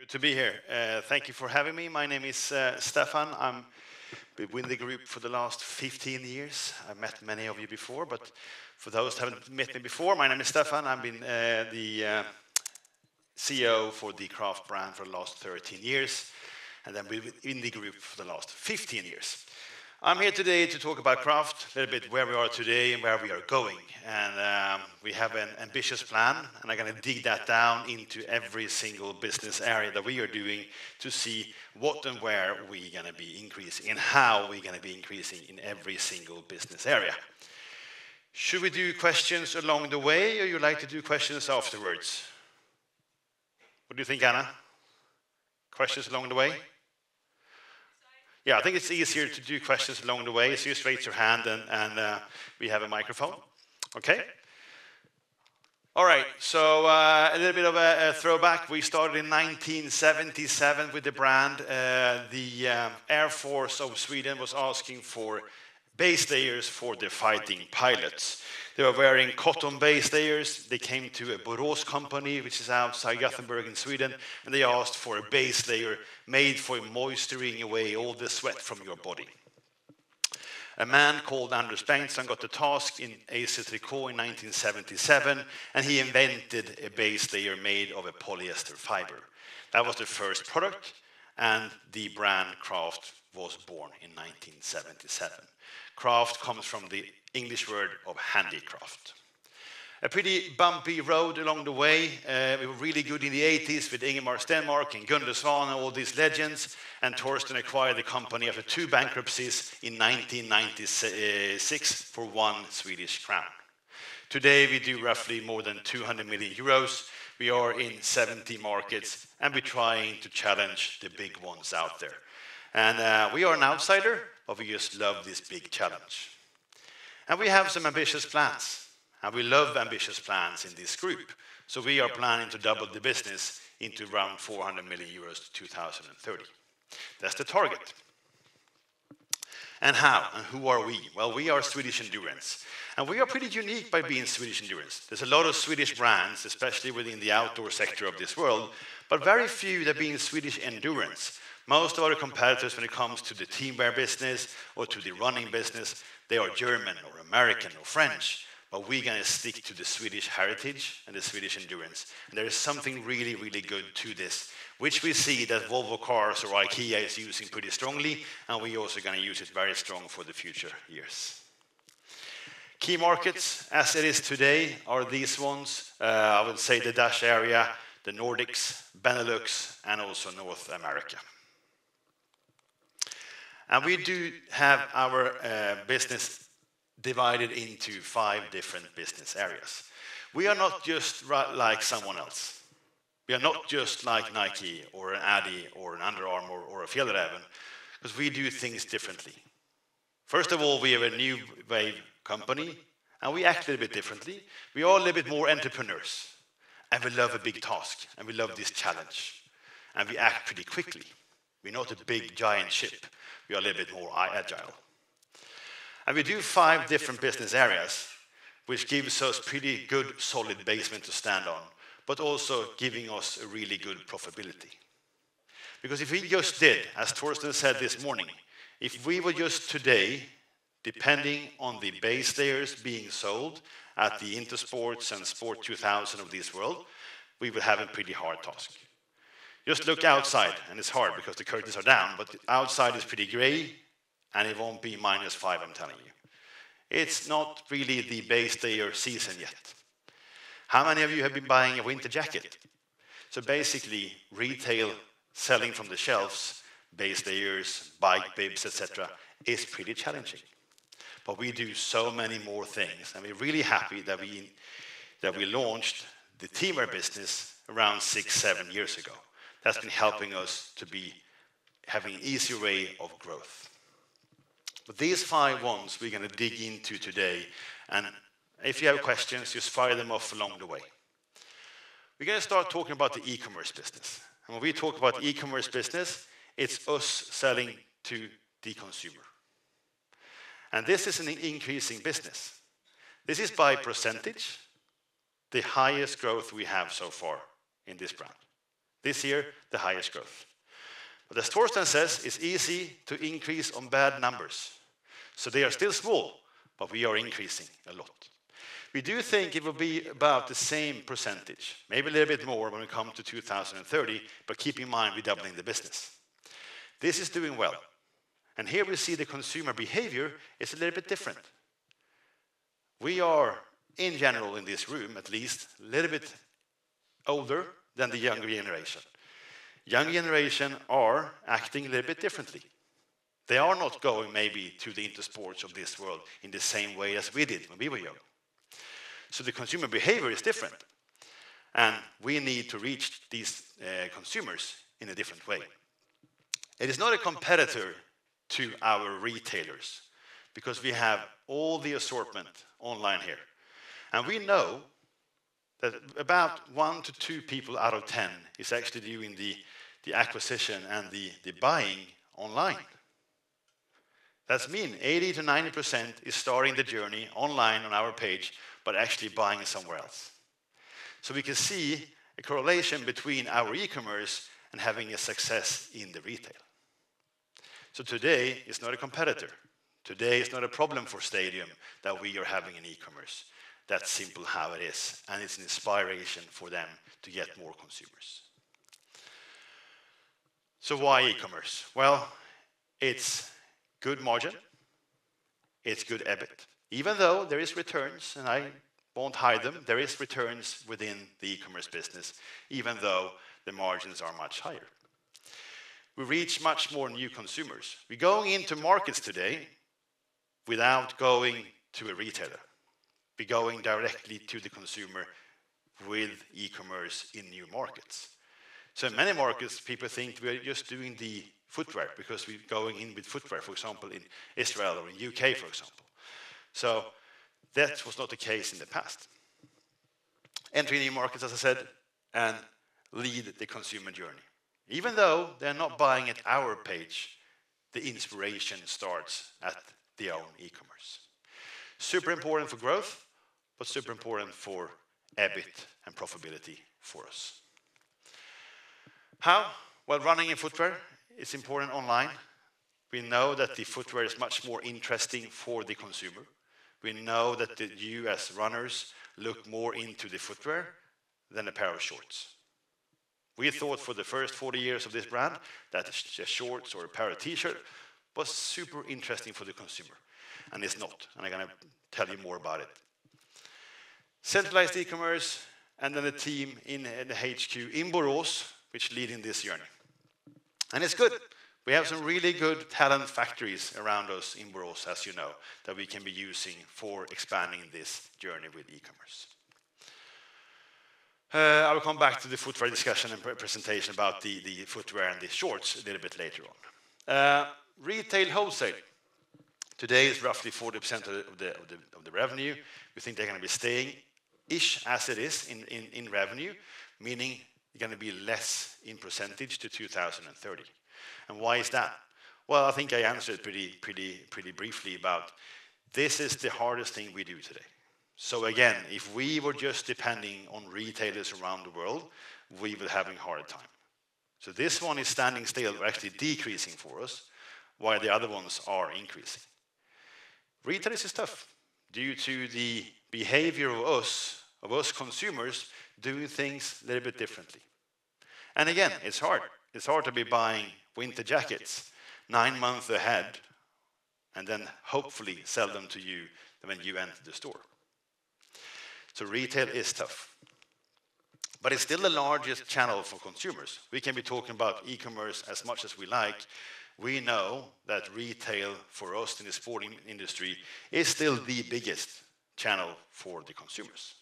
Good to be here. Thank you for having me. My name is Stefan. I'm with the group for the last 15 years. I've met many of you before, but for those who haven't met me before, my name is Stefan. I've been the CEO for the craft brand for the last 13 years, and then been in the group for the last 15 years. I'm here today to talk about craft, a little bit where we are today and where we are going. And we have an ambitious plan, and I'm going to dig that down into every single business area that we are doing to see what and where we're going to be increasing and how we're going to be increasing in every single business area. Should we do questions along the way, or you like to do questions afterwards? What do you think, Anna? Questions along the way? Yeah, I think it's easier to do questions along the way, so just raise your hand and we have a microphone. Okay? All right, so a little bit of a throwback. We started in 1977 with the brand. The Air Force of Sweden was asking for base layers for the fighting pilots. They were wearing cotton base layers. They came to a Borås company, which is outside Gothenburg in Sweden, and they asked for a base layer made for moisturizing away all the sweat from your body. A man called Anders Bengtsson got the task in AC Tricot in 1977, and he invented a base layer made of a polyester fiber. That was the first product, and the brand Craft was born in 1977. Craft comes from the English word of handicraft. A pretty bumpy road along the way. We were really good in the 80s with Ingemar Stenmark and Gunde Svan and all these legends. And Torsten acquired the company after 2 bankruptcies in 1996 for 1 Swedish crown. Today we do roughly more than 200 million euros. We are in 70 markets, and we're trying to challenge the big ones out there. And we are an outsider, but we just love this big challenge. And we have some ambitious plans. And we love ambitious plans in this group. So we are planning to double the business into around 400 million euros to 2030. That's the target. And how? And who are we? Well, we are Swedish Endurance. And we are pretty unique by being Swedish Endurance. There's a lot of Swedish brands, especially within the outdoor sector of this world, but very few that being Swedish Endurance. Most of our competitors, when it comes to the teamwear business or to the running business, they are German or American or French. But we're going to stick to the Swedish heritage and the Swedish endurance. And there is something really, really good to this, which we see that Volvo Cars or IKEA is using pretty strongly, and we're also going to use it very strong for the future years. Key markets, as it is today, are these ones. I would say the Dutch area, the Nordics, Benelux, and also North America. And we do have our business divided into 5 different business areas. We are not just like someone else. We are not just like Nike or an Adi or an Under Armour or a Fjällräven, because we do things differently. First of all, we are a new wave company, and we act a little bit differently. We are a little bit more entrepreneurs, and we love a big task, and we love this challenge, and we act pretty quickly. We're not a big, giant ship. We are a little bit more agile. And we do 5 different business areas, which gives us pretty good, solid basement to stand on, but also giving us a really good profitability. Because if we just did, as Torsten said this morning, if we were just today, depending on the base layers being sold at the Intersports and Sport 2000 of this world, we would have a pretty hard task. Just look outside, and it's hard because the curtains are down, but outside is pretty gray, and it won't be -5, I'm telling you. It's not really the base layer season yet. How many of you have been buying a winter jacket? So basically, retail selling from the shelves, base layers, bike bibs, etc., is pretty challenging. But we do so many more things, and we're really happy that we launched the teamwear business around 6-7 years ago. That's been helping us to be having an easier way of growth. But these 5 ones we're going to dig into today, and if you have questions, just fire them off along the way. We're going to start talking about the e-commerce business. And when we talk about e-commerce business, it's us selling to the consumer. And this is an increasing business. This is by percentage the highest growth we have so far in this brand. This year, the highest growth. But as Torsten says, it's easy to increase on bad numbers. So they are still small, but we are increasing a lot. We do think it will be about the same percentage, maybe a little bit more when we come to 2030, but keep in mind we're doubling the business. This is doing well. And here we see the consumer behavior is a little bit different. We are, in general in this room at least, a little bit older than the younger generation. Young generation are acting a little bit differently. They are not going maybe to the intersports of this world in the same way as we did when we were young. So the consumer behavior is different. And we need to reach these consumers in a different way. It is not a competitor to our retailers because we have all the assortment online here. And we know that about 1 to 2 people out of 10 is actually doing the acquisition and the buying online. That means 80 to 90% is starting the journey online on our page, but actually buying somewhere else. So we can see a correlation between our e-commerce and having a success in the retail. So today is not a competitor. Today is not a problem for Stadium that we are having an e-commerce. That's simple how it is, and it's an inspiration for them to get more consumers. So why e-commerce? Well, it's good margin, it's good EBIT. Even though there is returns, and I won't hide them, there is returns within the e-commerce business, even though the margins are much higher. We reach much more new consumers. We're going into markets today without going to a retailer. We're going directly to the consumer with e-commerce in new markets. So in many markets, people think we're just doing the footwear because we're going in with footwear, for example, in Israel or in UK, for example. So that was not the case in the past. Entering new markets, as I said, and lead the consumer journey. Even though they're not buying at our page, the inspiration starts at their own e-commerce. Super important for growth, but super important for EBIT and profitability for us. How? Well, running in footwear is important online. We know that the footwear is much more interesting for the consumer. We know that you as runners look more into the footwear than a pair of shorts. We thought for the first 40 years of this brand that a shorts or a pair of t-shirt was super interesting for the consumer. And it's not. And I'm going to tell you more about it. Centralized e-commerce and then a team in the HQ in Borås, which lead in this journey. And it's good. We have some really good talent factories around us in Borås, as you know, that we can be using for expanding this journey with e-commerce. I will come back to the footwear discussion and presentation about the footwear and the shorts a little bit later on. Retail wholesale. Today is roughly 40% of the revenue. We think they're going to be staying-ish as it is in revenue, meaning it's going to be less in percentage to 2030. And why is that? Well, I think I answered pretty briefly about this is the hardest thing we do today. So again, if we were just depending on retailers around the world, we would have a harder time. So this one is standing still, or actually decreasing for us, while the other ones are increasing. Retailers is tough due to the behavior of us consumers doing things a little bit differently. And again, it's hard. It's hard to be buying winter jackets 9 months ahead and then hopefully sell them to you when you enter the store. So retail is tough. But it's still the largest channel for consumers. We can be talking about e-commerce as much as we like. We know that retail for us in the sporting industry is still the biggest channel for the consumers.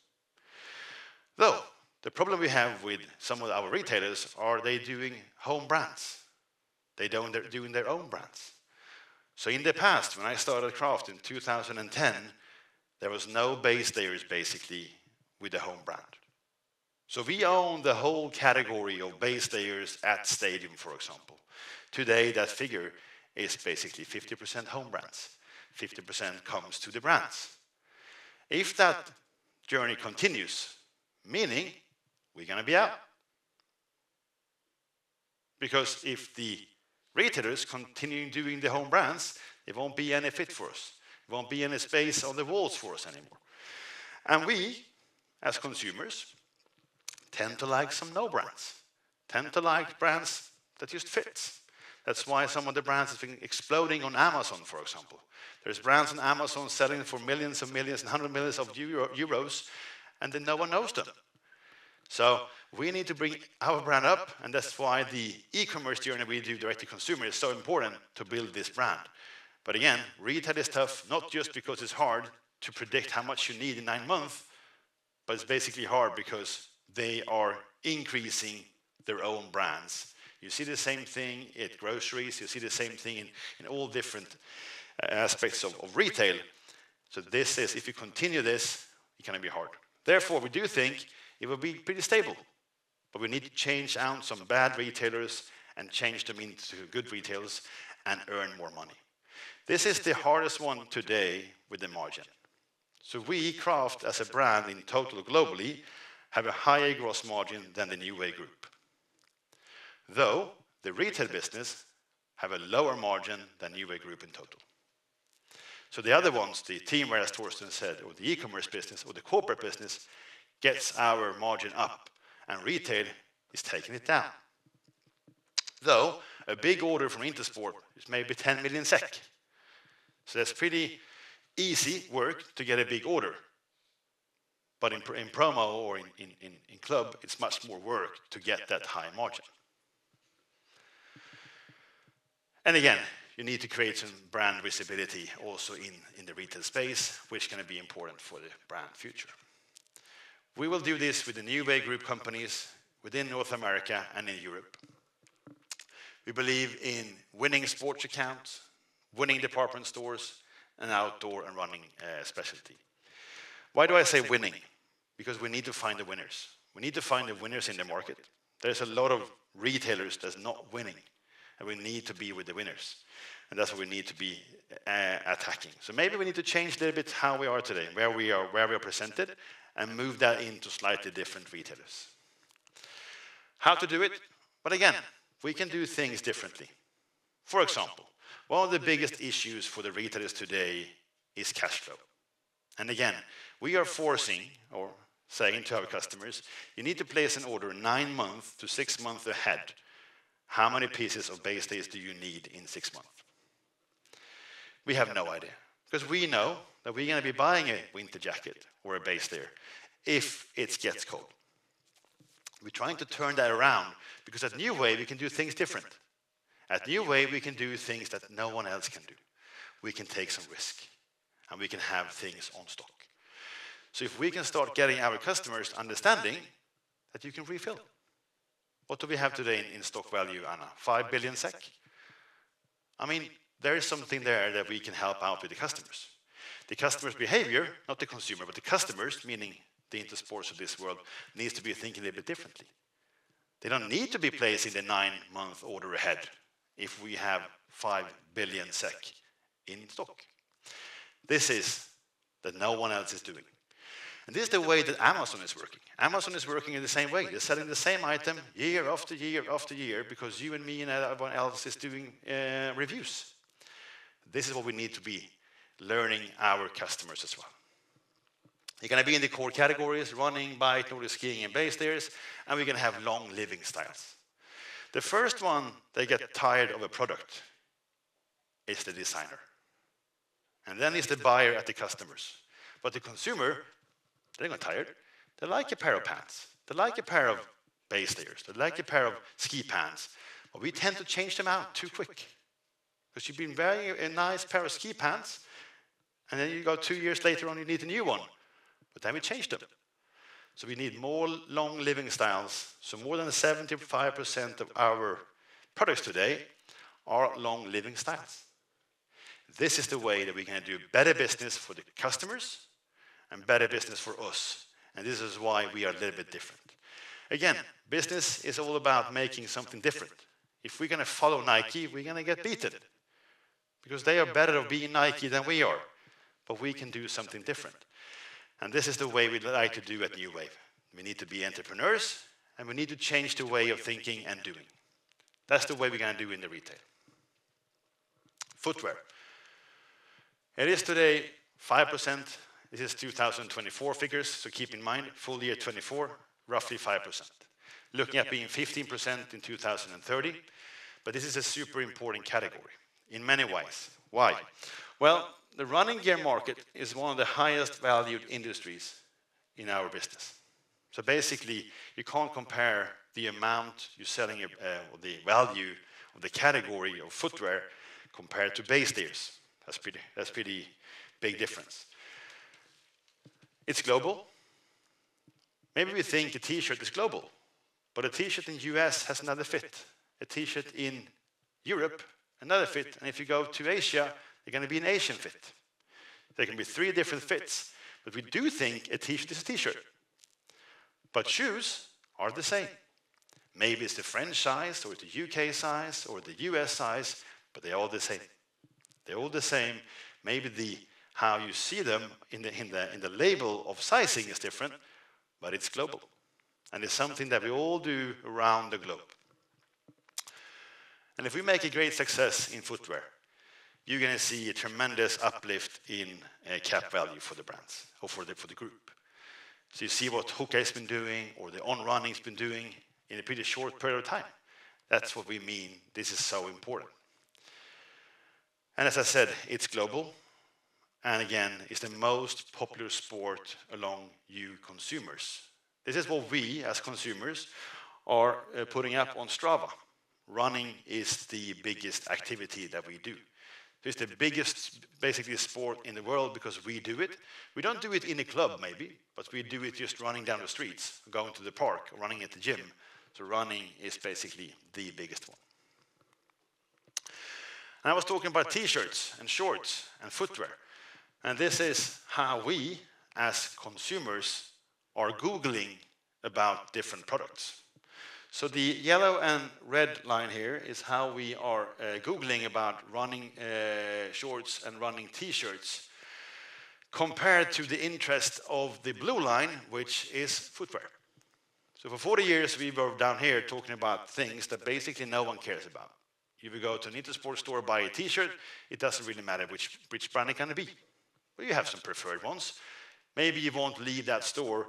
Though, the problem we have with some of our retailers are they doing home brands. They're doing their own brands. So in the past, when I started Craft in 2010, there was no base layers basically with the home brand. So we own the whole category of base layers at Stadium, for example. Today, that figure is basically 50% home brands. 50% comes to the brands. If that journey continues, meaning we're going to be out. Because if the retailers continue doing their home brands, it won't be any fit for us. It won't be any space on the walls for us anymore. And we, as consumers, tend to like some no brands, tend to like brands that just fits. That's why some of the brands have been exploding on Amazon, for example. There's brands on Amazon selling for millions and millions and hundreds of millions of euros, and then no one knows them. So we need to bring our brand up, and that's why the e-commerce journey we do direct to consumer is so important to build this brand. But again, retail is tough, not just because it's hard to predict how much you need in 9 months, but it's basically hard because they are increasing their own brands. You see the same thing at groceries, you see the same thing in all different aspects of retail. So this is, if you continue this, it's going to be hard. Therefore, we do think it will be pretty stable, but we need to change out some bad retailers and change them into good retailers and earn more money. This is the hardest one today with the margin. So we, Craft, as a brand in total globally, have a higher gross margin than the New Wave Group. Though the retail business have a lower margin than New Wave Group in total. So the other ones, the teamwear, as Torsten said, or the e-commerce business, or the corporate business, gets our margin up, and retail is taking it down. Though a big order from Intersport is maybe 10 million SEK. So that's pretty easy work to get a big order. But in promo or in club, it's much more work to get that high margin. And again, you need to create some brand visibility also in the retail space, which is going to be important for the brand future. We will do this with the New Wave Group companies within North America and in Europe. We believe in winning sports accounts, winning department stores, and outdoor and running specialty. Why do I say winning? Because we need to find the winners. We need to find the winners in the market. There's a lot of retailers that's not winning, and we need to be with the winners. And that's what we need to be attacking. So maybe we need to change a little bit how we are today, where we are presented, and move that into slightly different retailers. How to do it? But again, we can do things differently. For example, one of the biggest issues for the retailers today is cash flow. And again, we are forcing or saying to our customers, you need to place an order 9 months to 6 months ahead. How many pieces of base layers do you need in 6 months? We have no idea, because we know that we're going to be buying a winter jacket or a base layer if it gets cold. We're trying to turn that around, because at New Wave we can do things different. At New Wave we can do things that no one else can do. We can take some risk, and we can have things on stock. So if we can start getting our customers understanding that you can refill. What do we have today in stock value, Anna? 5 billion SEK? I mean, there is something there that we can help out with the customers. The customer's behavior, not the consumer, but the customers, meaning the Intersports of this world, needs to be thinking a little bit differently. They don't need to be placing the 9-month order ahead if we have 5 billion SEK in stock. This is that no one else is doing. And this is the way that Amazon is working. Amazon is working in the same way. They're selling the same item year after year after year because you and me and everyone else is doing reviews. This is what we need to be learning our customers as well. You're going to be in the core categories, running, bike, Nordic skiing, and base layers, and we're going to have long living styles. The first one, they get tired of a product, is the designer. And then it's the buyer at the customers. But the consumer, they're not tired. They like a pair of pants. They like a pair of base layers. They like a pair of ski pants. But we tend to change them out too quick. Because you've been wearing a nice pair of ski pants, and then you go 2 years later on, you need a new one. But then we change them. So we need more long living styles. So more than 75% of our products today are long living styles. This is the way that we're going to do better business for the customers and better business for us. And this is why we are a little bit different. Again, business is all about making something different. If we're going to follow Nike, we're going to get beaten. Because they are better at being Nike than we are. But we can do something different. And this is the way we like to do at New Wave. We need to be entrepreneurs, and we need to change the way of thinking and doing. That's the way we're going to do in the retail. Footwear. It is today 5%. This is 2024 figures, so keep in mind, full year 24, roughly 5%. Looking at being 15% in 2030, but this is a super important category in many ways. Why? Well, the running gear market is one of the highest valued industries in our business. So basically, you can't compare the amount you're selling, or the value of the category of footwear compared to base layers. That's pretty big difference. It's global. Maybe we think a t-shirt is global, but a t-shirt in the US has another fit. A t-shirt in Europe, another fit. And if you go to Asia, they're going to be an Asian fit. There can be 3 different fits, but we do think a t-shirt is a t-shirt. But shoes are the same. Maybe it's the French size, or the UK size, or the US size, but they're all the same. They're all the same. Maybe how you see them in the label of sizing is different, but it's global. And it's something that we all do around the globe. And if we make a great success in footwear, you're going to see a tremendous uplift in cap value for the brands, or for the group. So you see what Hoka has been doing, or the On Running has been doing in a pretty short period of time. That's what we mean. This is so important. And as I said, it's global. And again, it's the most popular sport among you consumers. This is what we, as consumers, are putting up on Strava. Running is the biggest activity that we do. It's the biggest, basically, sport in the world because we do it. We don't do it in a club, maybe, but we do it just running down the streets, going to the park, or running at the gym. So running is basically the biggest one. And I was talking about t-shirts and shorts and footwear. And this is how we, as consumers, are Googling about different products. So the yellow and red line here is how we are Googling about running shorts and running t-shirts compared to the interest of the blue line, which is footwear. So for 40 years, we were down here talking about things that basically no one cares about. If you go to an Intersport store, buy a t-shirt, it doesn't really matter which brand it's going to be. Well, you have some preferred ones. Maybe you won't leave that store,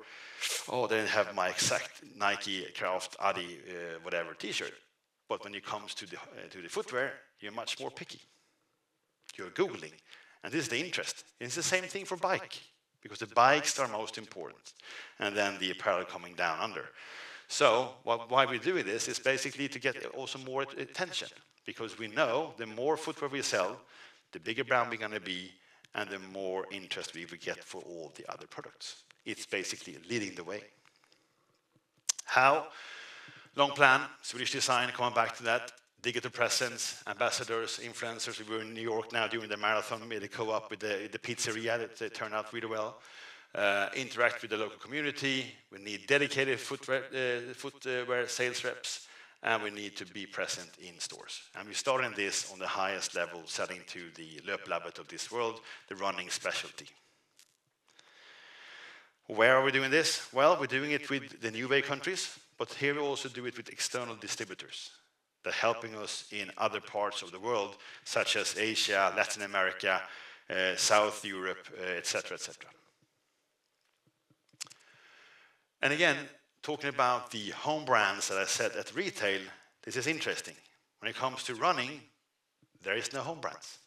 oh, they have my exact Nike, Kraft, Adi, whatever t-shirt. But when it comes to the footwear, you're much more picky. You're Googling. And this is the interest. It's the same thing for bike, because the bikes are most important. And then the apparel coming down under. So why we're doing this is basically to get also more attention. Because we know the more footwear we sell, the bigger brand we're going to be, and the more interest we will get for all the other products. It's basically leading the way. How? Long plan, Swedish design, coming back to that. Digital presence, ambassadors, influencers. We were in New York now doing the marathon, made a co-op with the pizzeria that turned out really well. Interact with the local community. We need dedicated footwear sales reps. And we need to be present in stores. And we're starting this on the highest level, selling to the Löplabbet of this world, the running specialty. Where are we doing this? Well, we're doing it with the New Wave countries, but here we also do it with external distributors that are helping us in other parts of the world, such as Asia, Latin America, South Europe, etc., etc. And again, talking about the home brands that I said at retail, this is interesting. When it comes to running, there is no home brands.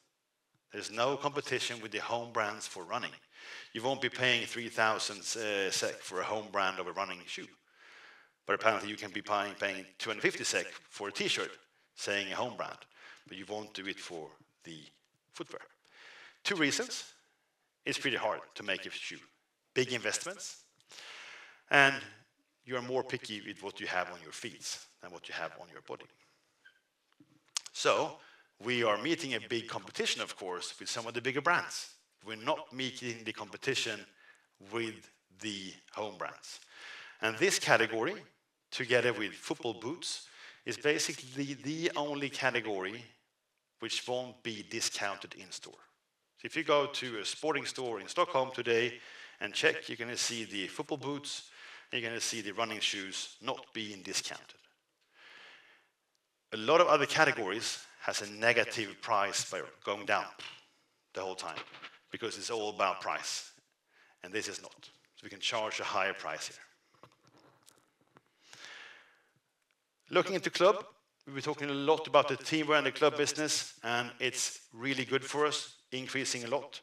There's no competition with the home brands for running. You won't be paying 3,000 SEK for a home brand of a running shoe. But apparently you can be paying 250 SEK for a t-shirt saying a home brand. But you won't do it for the footwear. 2 reasons. It's pretty hard to make a shoe. Big investments. And you are more picky with what you have on your feet than what you have on your body. So we are meeting a big competition, of course, with some of the bigger brands. We're not meeting the competition with the home brands. And this category, together with football boots, is basically the only category which won't be discounted in store. So if you go to a sporting store in Stockholm today and check, you're going to see the football boots, you're going to see the running shoes not being discounted. A lot of other categories has a negative price by going down the whole time because it's all about price. And this is not. So we can charge a higher price here. Looking into club, we've been talking a lot about the teamwear and the club business, and it's really good for us, increasing a lot.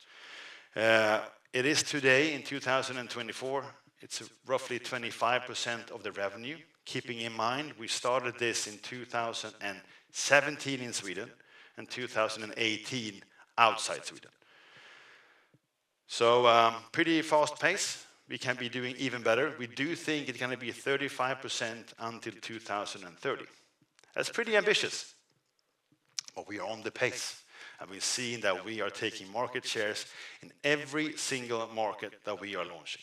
It is today, in 2024, it's roughly 25% of the revenue. Keeping in mind, we started this in 2017 in Sweden and 2018 outside Sweden. So pretty fast pace. We can be doing even better. We do think it's going to be 35% until 2030. That's pretty ambitious. But we are on the pace. And we've seen that we are taking market shares in every single market that we are launching.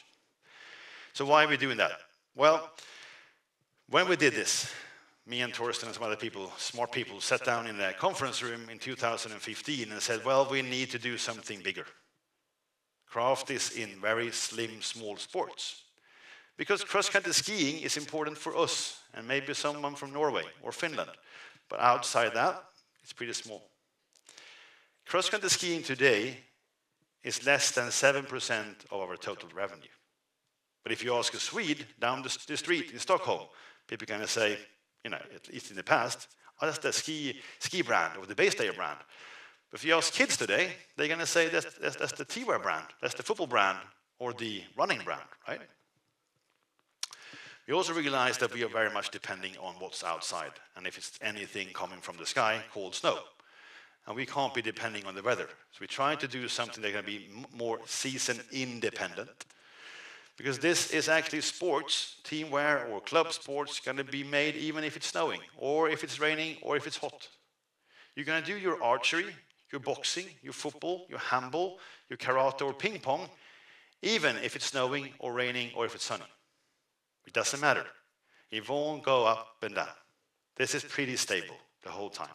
So why are we doing that? Well, when we did this, me and Torsten and some other people, smart people, sat down in a conference room in 2015 and said, well, we need to do something bigger. Craft is in very slim, small sports. Because cross-country skiing is important for us, and maybe someone from Norway or Finland. But outside that, it's pretty small. Cross-country skiing today is less than 7% of our total revenue. But if you ask a Swede down the street in Stockholm, people are going to say, you know, at least in the past, oh, that's the ski brand or the base layer brand. But if you ask kids today, they're going to say that's the teamwear brand, that's the football brand, or the running brand, right? We also realize that we are very much depending on what's outside, and if it's anything coming from the sky called snow. And we can't be depending on the weather. So we try to do something that's going to be more season independent. Because this is actually sports, teamwear or club sports, going to be made even if it's snowing, or if it's raining, or if it's hot. You're going to do your archery, your boxing, your football, your handball, your karate or ping pong, even if it's snowing or raining or if it's sunny. It doesn't matter. It won't go up and down. This is pretty stable the whole time.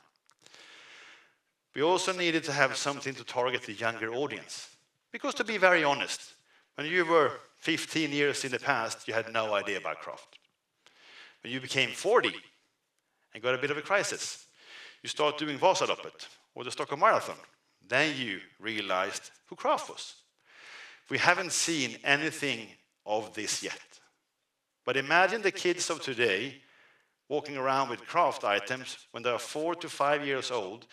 We also needed to have something to target the younger audience. Because to be very honest, when you were 15 years in the past, you had no idea about craft. When you became 40 and got a bit of a crisis, you start doing Vasaloppet or the Stockholm Marathon, then you realized who craft was. We haven't seen anything of this yet. But imagine the kids of today walking around with craft items when they are 4 to 5 years old,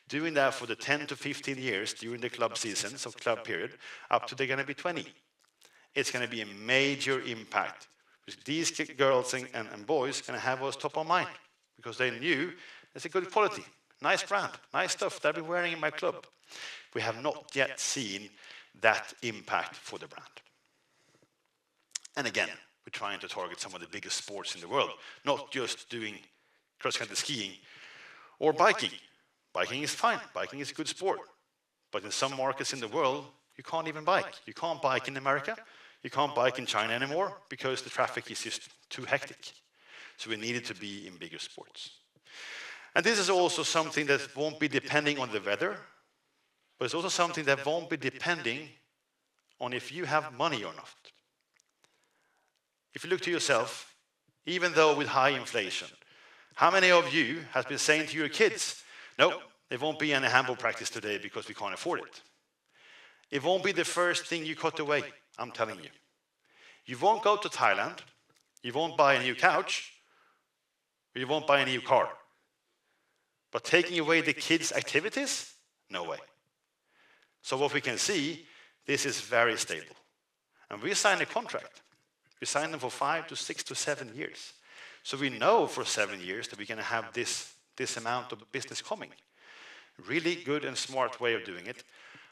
doing that for the 10 to 15 years during the club seasons of club period, up to they're going to be 20. It's going to be a major impact. These girls and boys are going to have us top of mind because they knew it's a good quality, nice brand, nice stuff that I've been wearing in my club. We have not yet seen that impact for the brand. And again, we're trying to target some of the biggest sports in the world, not just doing cross-country skiing or biking. Biking is fine. Biking is a good sport. But in some markets in the world, you can't even bike. You can't bike in America. You can't bike in China anymore because the traffic is just too hectic. So we needed to be in bigger sports. And this is also something that won't be depending on the weather, but it's also something that won't be depending on if you have money or not. If you look to yourself, even though with high inflation, how many of you have been saying to your kids, no, there won't be any handball practice today because we can't afford it. It won't be the first thing you cut away, I'm telling you. You won't go to Thailand, you won't buy a new couch, or you won't buy a new car. But taking away the kids' activities? No way. So what we can see, this is very stable. And we signed a contract. We signed them for 5 to 6 to 7 years. So we know for 7 years that we're going to have this amount of business coming. Really good and smart way of doing it.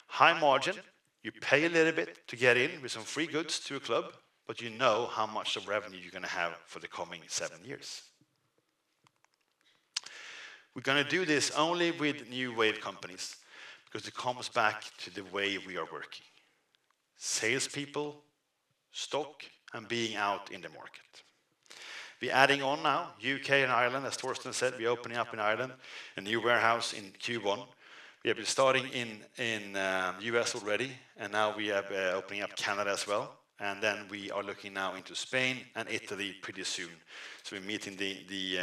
High margin, you pay a little bit to get in with some free goods to a club, but you know how much of revenue you're going to have for the coming 7 years. We're going to do this only with new wave companies because it comes back to the way we are working. Salespeople, stock, and being out in the market. We're adding on now, UK and Ireland, as Torsten said, we're opening up in Ireland, a new warehouse in Q1. We have been starting in US already, and now we are opening up Canada as well. And then we are looking now into Spain and Italy pretty soon. So we're meeting the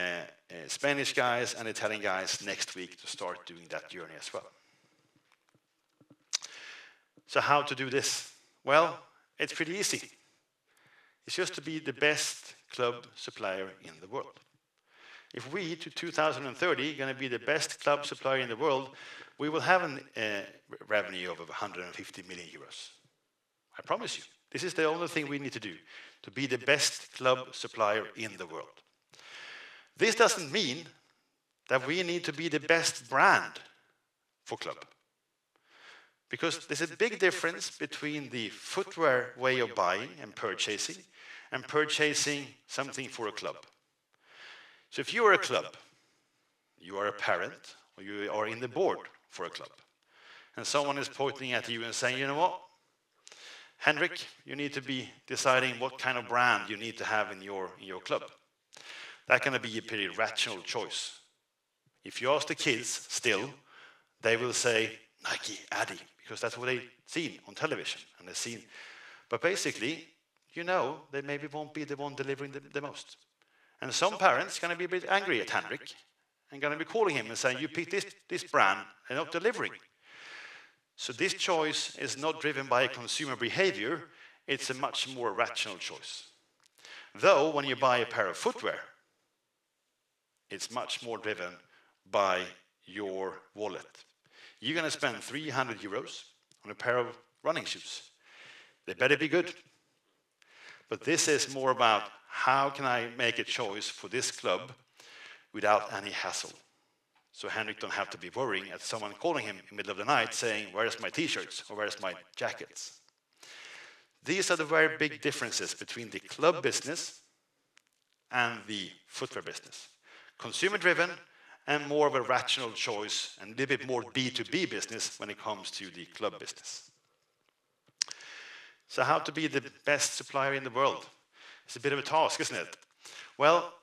Spanish guys and Italian guys next week to start doing that journey as well. So how to do this? Well, it's pretty easy. It's just to be the best club supplier in the world. If we, to 2030, are going to be the best club supplier in the world, we will have a revenue of 150 million euros. I promise you. This is the only thing we need to be the best club supplier in the world. This doesn't mean that we need to be the best brand for club. Because there's a big difference between the footwear way of buying and purchasing something for a club. So if you are a club, you are a parent, or you are in the board for a club, and someone is pointing at you and saying, you know what, Henrik, you need to be deciding what kind of brand you need to have in your club. That's going to be a pretty rational choice. If you ask the kids still, they will say Nike, Adi, because that's what they've seen on television. And they've seen. But basically, you know, they maybe won't be the one delivering the most. And some parents are going to be a bit angry at Henrik and going to be calling him and saying, you picked this brand and not delivering. So this choice is not driven by a consumer behavior, it's a much more rational choice. Though, when you buy a pair of footwear, it's much more driven by your wallet. You're going to spend 300 euros on a pair of running shoes. They better be good. But this is more about how can I make a choice for this club without any hassle. So Henrik don't have to be worrying at someone calling him in the middle of the night saying, where's my t-shirts or where's my jackets? These are the very big differences between the club business and the footwear business. Consumer-driven and more of a rational choice and a little bit more B2B business when it comes to the club business. So how to be the best supplier in the world? It's a bit of a task, isn't it? Well,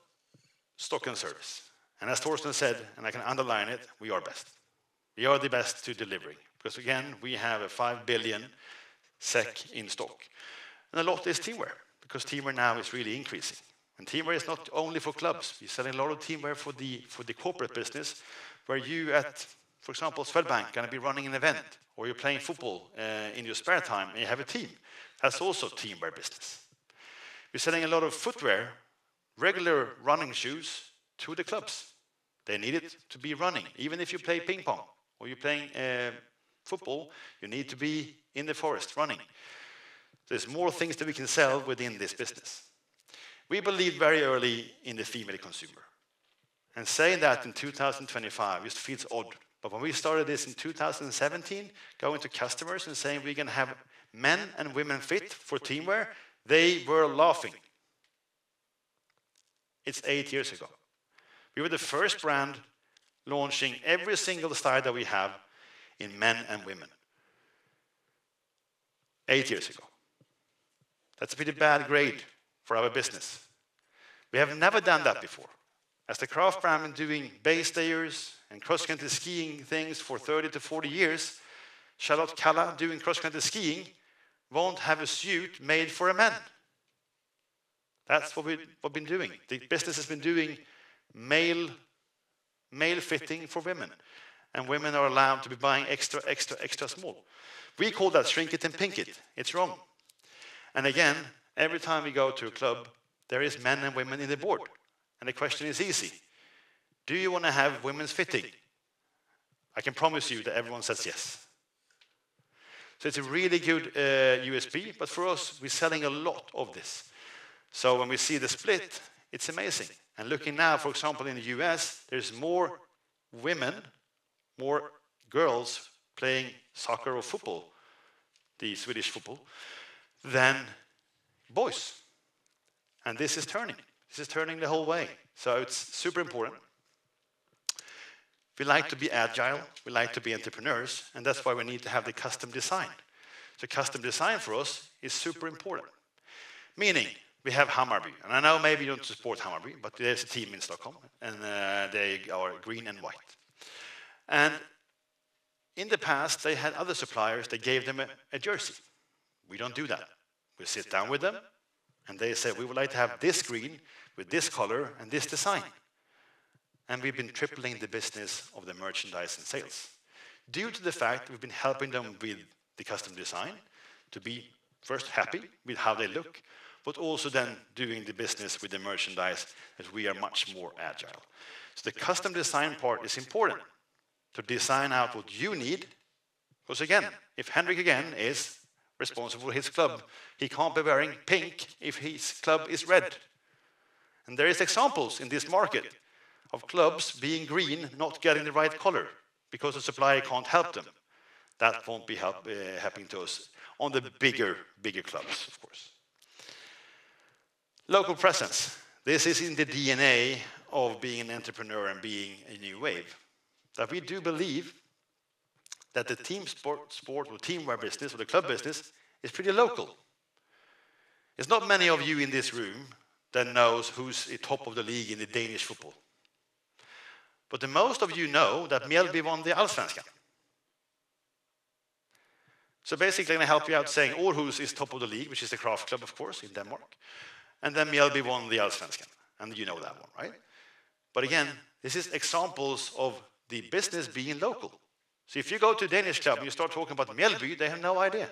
stock and service. And as Torsten said, and I can underline it, we are best. We are the best to delivering. Because again, we have a 5 billion SEK in stock. And a lot is teamwear, because teamwear now is really increasing. And teamwear is not only for clubs. We're selling a lot of teamwear for the corporate business, where you at, for example, Följ going to be running an event, or you're playing football in your spare time, and you have a team. That's also teamwear business. We're selling a lot of footwear, regular running shoes, to the clubs. They need it to be running. Even if you play ping pong or you're playing football, you need to be in the forest running. There's more things that we can sell within this business. We believed very early in the female consumer. And saying that in 2025 just feels odd. But when we started this in 2017, going to customers and saying we're going to have men and women fit for teamwear, they were laughing. It's 8 years ago. We were the first brand launching every single style that we have in men and women. 8 years ago. That's a pretty bad grade for our business. We have never done that before. As the craft brand been doing base stayers and cross-country skiing things for 30 to 40 years, Charlotte Kalla doing cross-country skiing won't have a suit made for a man. That's what we've been doing. The business has been doing male fitting for women. And women are allowed to be buying extra small. We call that shrink it and pink it. It's wrong. And again, every time we go to a club, there is men and women in the board. And the question is easy. Do you want to have women's fitting? I can promise you that everyone says yes. So it's a really good USP, but for us, we're selling a lot of this. So when we see the split, it's amazing. And looking now, for example, in the US, there's more women, more girls playing soccer or football, the Swedish football, than boys. And this is turning. This is turning the whole way. So it's super important. We like to be agile. We like to be entrepreneurs. And that's why we need to have the custom design. So custom design for us is super important. Meaning, we have Hammarby. And I know maybe you don't support Hammarby, but there's a team in Stockholm. And they are green and white. And in the past, they had other suppliers that gave them a jersey. We don't do that. We sit down with them, and they say, we would like to have this green with this color and this design. And we've been tripling the business of the merchandise and sales, due to the fact we've been helping them with the custom design to be first happy with how they look, but also then doing the business with the merchandise that we are much more agile. So the custom design part is important, to design out what you need, because again, if Henrik again is responsible for his club, he can't be wearing pink if his club is red. And there is examples in this market of clubs being green, not getting the right color, because the supplier can't help them. That won't be happening to us on the bigger clubs, of course. Local presence. This is in the DNA of being an entrepreneur and being a new wave. That we do believe that the team sport or teamwear business or the club business is pretty local. There's not many of you in this room that knows who's the top of the league in the Danish football. But the most of you know that Mjällby won the Allsvenskan. So basically, I'm going to help you out saying Aarhus is top of the league, which is the craft club, of course, in Denmark. And then Mjällby won the Allsvenskan. And you know that one, right? But again, this is examples of the business being local. So if you go to a Danish club and you start talking about Mjällby, they have no idea.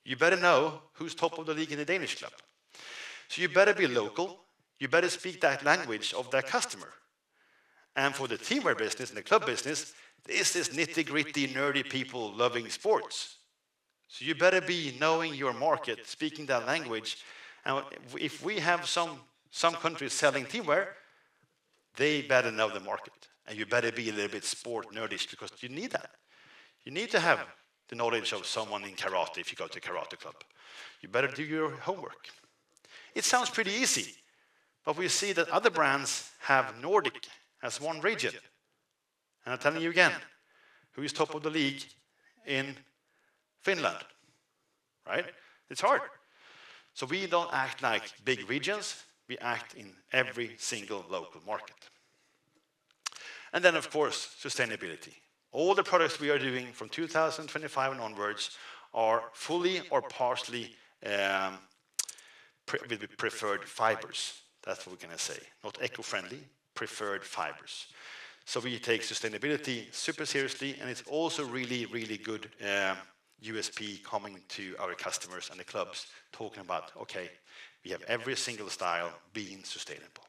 You better know who's top of the league in the Danish club. So you better be local. You better speak that language of that customer. And for the teamwear business and the club business, this is nitty-gritty, nerdy people loving sports. So you better be knowing your market, speaking that language. And if we have some countries selling teamwear, they better know the market. And you better be a little bit sport nerdish, because you need that. You need to have the knowledge of someone in karate if you go to a karate club. You better do your homework. It sounds pretty easy, but we see that other brands have Nordic as one region. And I'm telling you again, who is top of the league in Finland, right? It's hard. So we don't act like big regions, we act in every single local market. And then, of course, sustainability. All the products we are doing from 2025 and onwards are fully or partially with preferred fibers. That's what we're going to say. Not eco-friendly, preferred fibers. So we take sustainability super seriously, and it's also really, really good USP coming to our customers and the clubs, talking about, okay, we have every single style being sustainable.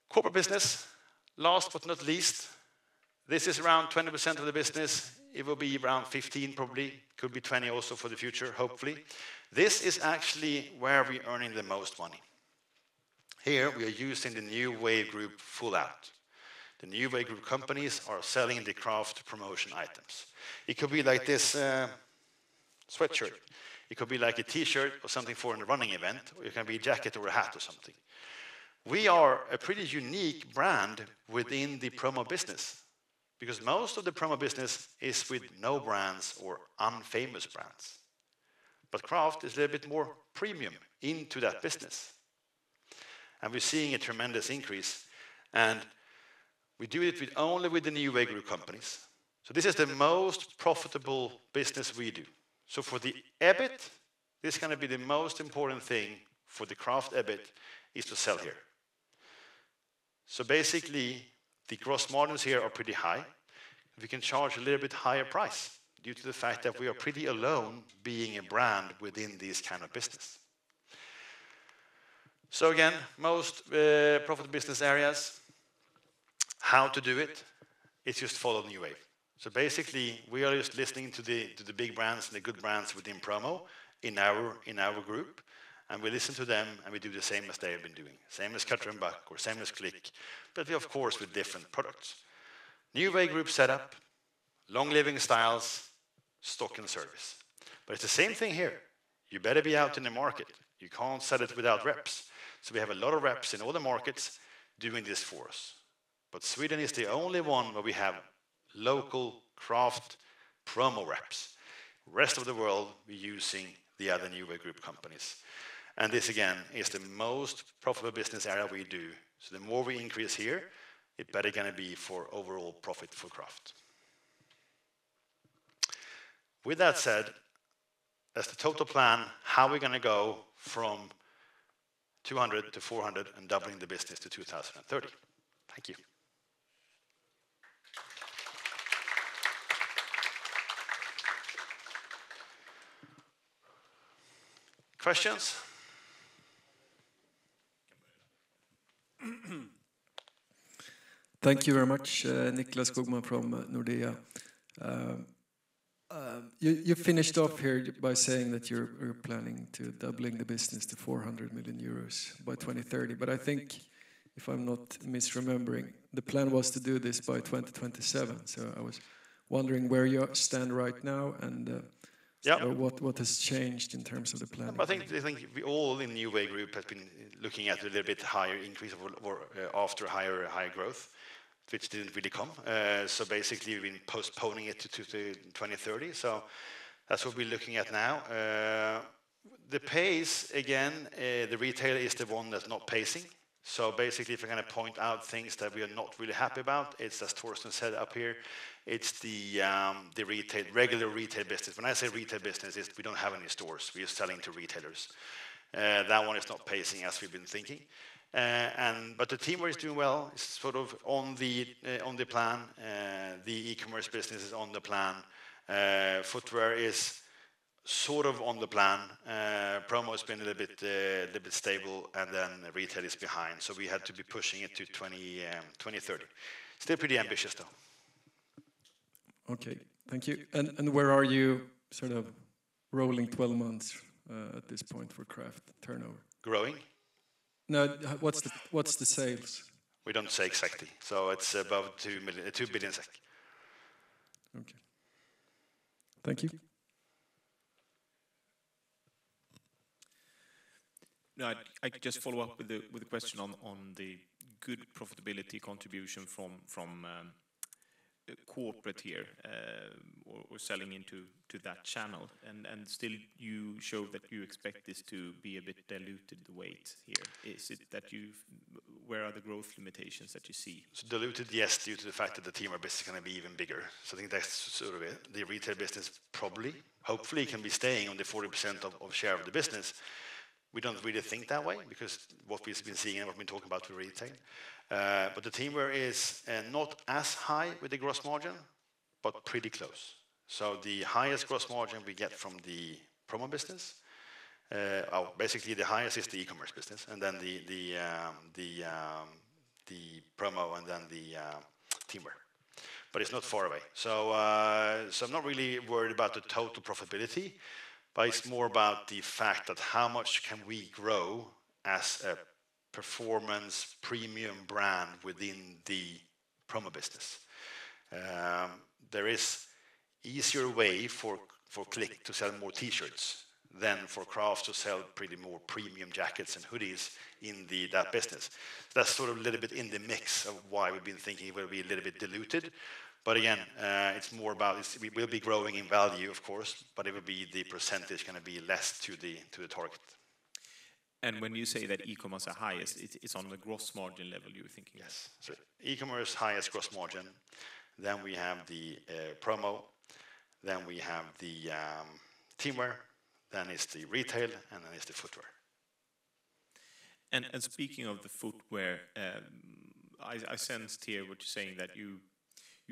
Corporate business, last but not least, this is around 20% of the business. It will be around 15 probably, could be 20 also for the future, hopefully. This is actually where we're earning the most money. Here we are using the new Wave Group full out. The new Wave Group companies are selling the craft promotion items. It could be like this sweatshirt. It could be like a t-shirt or something for a running event, or it can be a jacket or a hat or something. We are a pretty unique brand within the promo business, because most of the promo business is with no brands or unfamous brands. But craft is a little bit more premium into that business. And we're seeing a tremendous increase. And we do it only with the new Wave Group companies. So this is the most profitable business we do. So for the EBIT, this is going to be the most important thing for the craft EBIT, is to sell here. So basically, the gross margins here are pretty high. We can charge a little bit higher price due to the fact that we are pretty alone being a brand within this kind of business. So again, most profitable business areas, how to do it, it's just follow the new wave. So basically, we are just listening to the big brands and the good brands within promo in our group, and we listen to them and we do the same as they have been doing. Same as Cutter & Buck or same as Click, but we, of course, with different products. New Wave Group setup, long living styles, stock and service. But it's the same thing here. You better be out in the market. You can't sell it without reps. So we have a lot of reps in all the markets doing this for us. But Sweden is the only one where we have local craft promo reps. Rest of the world, we're using the other New Wave Group companies. And this, again, is the most profitable business area we do. So the more we increase here, it better going to be for overall profit for craft. With that said, as the total plan, how we're going to go from 200 to 400 and doubling the business to 2030. Thank you. Questions? Thank you very much, Niklas Skogman from Nordea. You finished off here by saying that you're planning to doubling the business to 400 million euros by 2030. But I think, if I'm not misremembering, the plan was to do this by 2027. So I was wondering where you stand right now and what has changed in terms of the plan. I think we all in New Wave Group have been looking at a little bit higher increase or after higher growth, which didn't really come. So basically, we've been postponing it to 2030. So that's what we're looking at now. The pace, again, the retailer is the one that's not pacing. So basically, if I'm going to point out things that we are not really happy about, it's, as Torsten said up here, it's the regular retail business. When I say retail business, we don't have any stores. We are selling to retailers. That one is not pacing as we've been thinking. But the teamwork is doing well. It's sort of on the plan. The e-commerce business is on the plan. Footwear is sort of on the plan. Promo has been a little bit stable, and then retail is behind. So we had to be pushing it to 2030. Still pretty ambitious, though. Okay, thank you. And where are you, sort of rolling 12 months at this point for craft turnover? Growing? No, what's the sales? We don't say exactly. So it's above 2 billion SEK. Okay. Thank you. No, I could just follow up with the question on the good profitability contribution from corporate here, or selling into that channel, and still you show that you expect this to be a bit diluted, the weight here. Is it that where are the growth limitations that you see? So diluted, yes, due to the fact that the team business is going to be even bigger. So I think that's sort of it. The retail business hopefully can be staying on the 40% of share of the business. We don't really think that way, because what we've been seeing and what we've been talking about with retail. But the teamwear is not as high with the gross margin, but pretty close. So the highest gross margin we get from the promo business, basically the highest is the e-commerce business, and then the promo, and then the teamwear. But it's not far away. So I'm not really worried about the total profitability, but it's more about the fact that how much can we grow as a performance premium brand within the promo business. There is easier way for Click to sell more t-shirts than for Craft to sell pretty more premium jackets and hoodies in that business. That's sort of a little bit in the mix of why we've been thinking it will be a little bit diluted. But again, it's more about we will be growing in value, of course, but it will be the percentage going to be less to the target. And when you say that e-commerce are highest, it's on the gross margin level you're thinking? Yes. So e-commerce highest gross margin. Then we have the promo. Then we have the teamwear. Then it's the retail, and then it's the footwear. And speaking of the footwear, I sensed here what you're saying, that you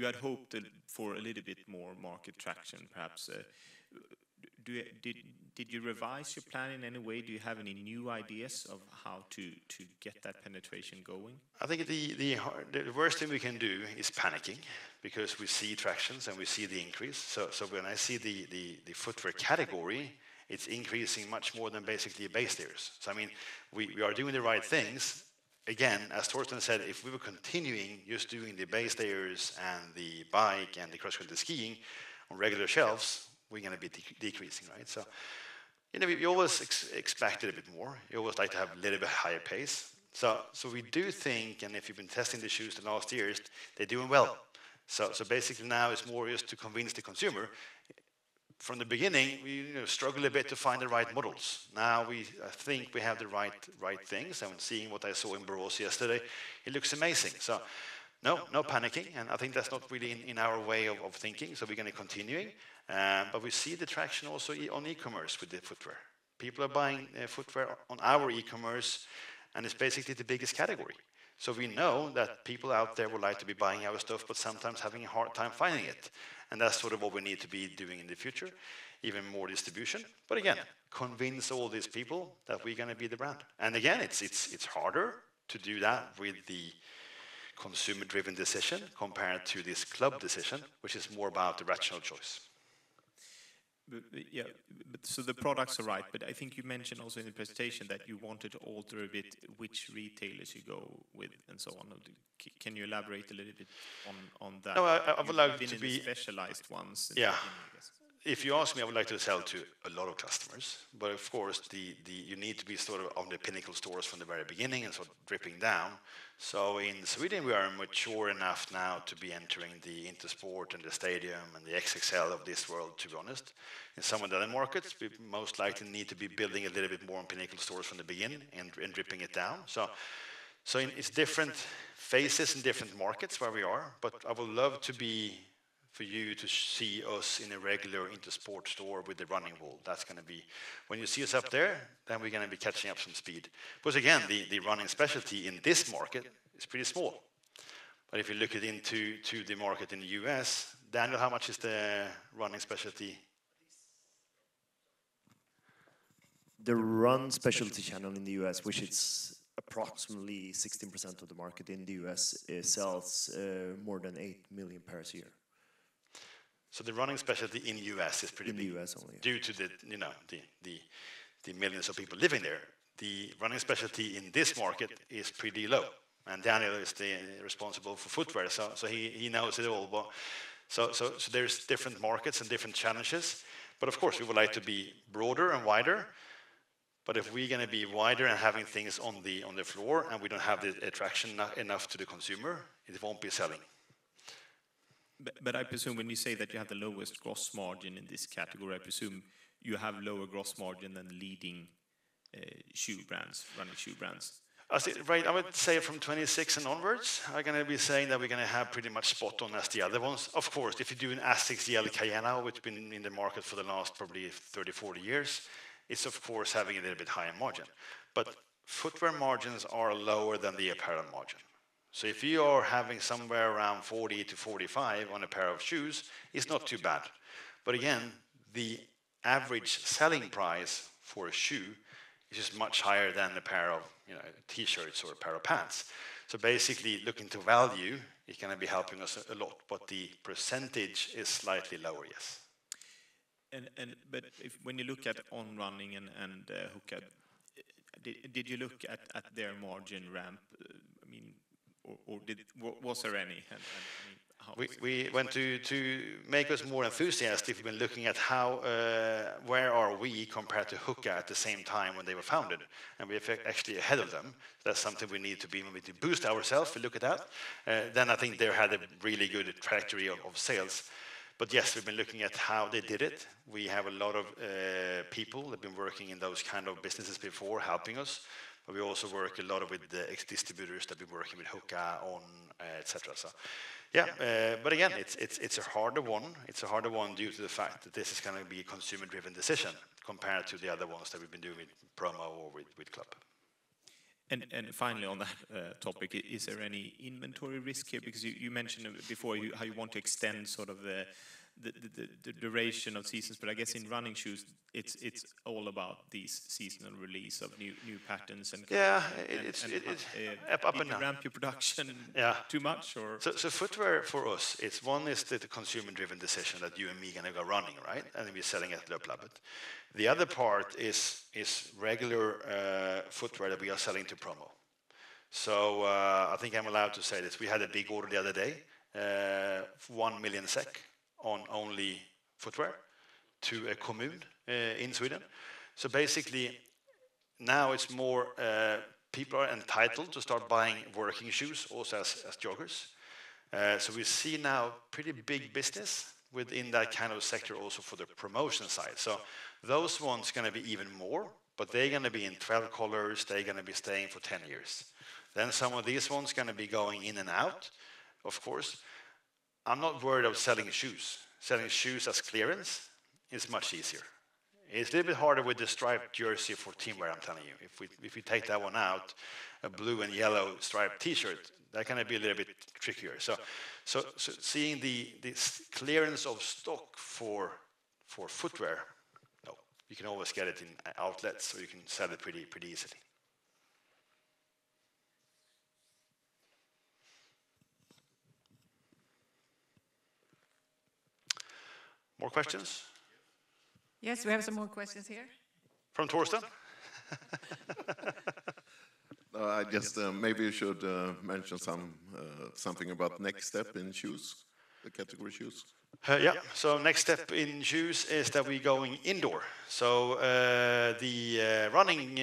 had hoped for a little bit more market traction, perhaps. Did you revise your plan in any way? Do you have any new ideas of how to get that penetration going? I think the worst thing we can do is panicking, because we see tractions and we see the increase. So when I see the footwear category, it's increasing much more than basically base layers. So I mean, we are doing the right things. Again, as Torsten said, if we were continuing just doing the base layers and the bike and the cross-country skiing on regular shelves, we're going to be decreasing, right? So, we always expect a bit more. You always like to have a little bit higher pace. So we do think, and if you've been testing the shoes the last years, they're doing well. So basically now it's more just to convince the consumer. From the beginning, we struggled a bit to find the right models. Now I think we have the right things. I'm seeing what I saw in Borås yesterday. It looks amazing. So no panicking, and I think that's not really in our way of thinking, so we're going to continue. But we see the traction also on e-commerce with the footwear. People are buying footwear on our e-commerce, and it's basically the biggest category. So we know that people out there would like to be buying our stuff, but sometimes having a hard time finding it. And that's sort of what we need to be doing in the future, even more distribution. But again, convince all these people that we're going to be the brand. And again, it's harder to do that with the consumer-driven decision compared to this club decision, which is more about the rational choice. So the products are right, but I think you mentioned also in the presentation that you wanted to alter a bit which retailers you go with and so on. Can you elaborate a little bit on that? No, I would like to be specialized ones. Yeah. If you ask me, I would like to sell to a lot of customers, but of course, you need to be sort of on the pinnacle stores from the very beginning and sort of dripping down. So in Sweden, we are mature enough now to be entering the Intersport and the Stadium and the XXL of this world, to be honest. In some of the other markets, we most likely need to be building a little bit more on pinnacle stores from the beginning and dripping it down. So it's different phases in different markets where we are, but I would love to be for you to see us in a regular Intersport store with the running wall. That's going to be, when you see us up there, then we're going to be catching up some speed. Because again, the running specialty in this market is pretty small. But if you look at into the market in the US, Daniel, how much is the running specialty? The run specialty channel in the US, which is approximately 16% of the market in the US, sells more than 8 million pairs a year. So the running specialty in US is pretty big. In the US only. Due to the millions of people living there. The running specialty in this market is pretty low. And Daniel is responsible for footwear, so he knows it all. But so there's different markets and different challenges. But of course, we would like to be broader and wider. But if we're going to be wider and having things on the floor, and we don't have the attraction enough to the consumer, it won't be selling. But I presume when you say that you have the lowest gross margin in this category, I presume you have lower gross margin than leading shoe brands, running shoe brands. Right, I would say from 26 and onwards, I'm going to be saying that we're going to have pretty much spot on as the other ones. Of course, if you do an Asics GL Cayenne, which has been in the market for the last probably 30, 40 years, it's of course having a little bit higher margin. But footwear margins are lower than the apparel margin. So if you are having somewhere around 40 to 45 on a pair of shoes, it's not too bad. But again, the average selling price for a shoe is just much higher than a pair of t-shirts or a pair of pants. So basically, looking to value, it's going to be helping us a lot, but the percentage is slightly lower, yes. But when you look at On Running and Hoka, did you look at their margin ramp? I mean, or was there any? We went to make us more enthusiastic. We've been looking at how, where are we compared to Hoka at the same time when they were founded, and we're actually ahead of them. That's something we need to be when we boost ourselves. We look at that. Then I think they had a really good trajectory of sales. But yes, we've been looking at how they did it. We have a lot of people that have been working in those kind of businesses before, helping us. But we also work a lot with the ex-distributors that we're working with Hoka on, etc. So, yeah. But again, it's a harder one. It's a harder one due to the fact that this is going to be a consumer-driven decision compared to the other ones that we've been doing with promo or with club. And finally, on that topic, is there any inventory risk here? Because you mentioned before how you want to extend sort of the duration of seasons, but I guess in running shoes, it's all about these seasonal release of new patterns and it's up and down. Ramp your production too much, or so footwear for us, it's one is the consumer-driven decision that you and me gonna go running, right, and then we're selling at the club. The other part is regular footwear that we are selling to promo. So I think I'm allowed to say this. We had a big order the other day, 1 million SEK. On only footwear to a commune in Sweden. So basically, now it's more people are entitled to start buying working shoes also as joggers. So we see now pretty big business within that kind of sector also for the promotion side. So those ones going to be even more, but they're going to be in 12 colors. They're going to be staying for 10 years. Then some of these ones going to be going in and out. of course. I'm not worried of selling shoes. Selling shoes as clearance is much easier. It's a little bit harder with the striped jersey for teamwear, I'm telling you. If we take that one out, a blue and yellow striped T-shirt, that can be a little bit trickier. So seeing the clearance of stock for footwear, no, you can always get it in outlets, so you can sell it pretty easily. More questions? Yes, we have some more questions here. From Torsten? I guess maybe you should mention something about next step in shoes, the category shoes. Yeah, so next step in shoes is that we're going indoor. So the running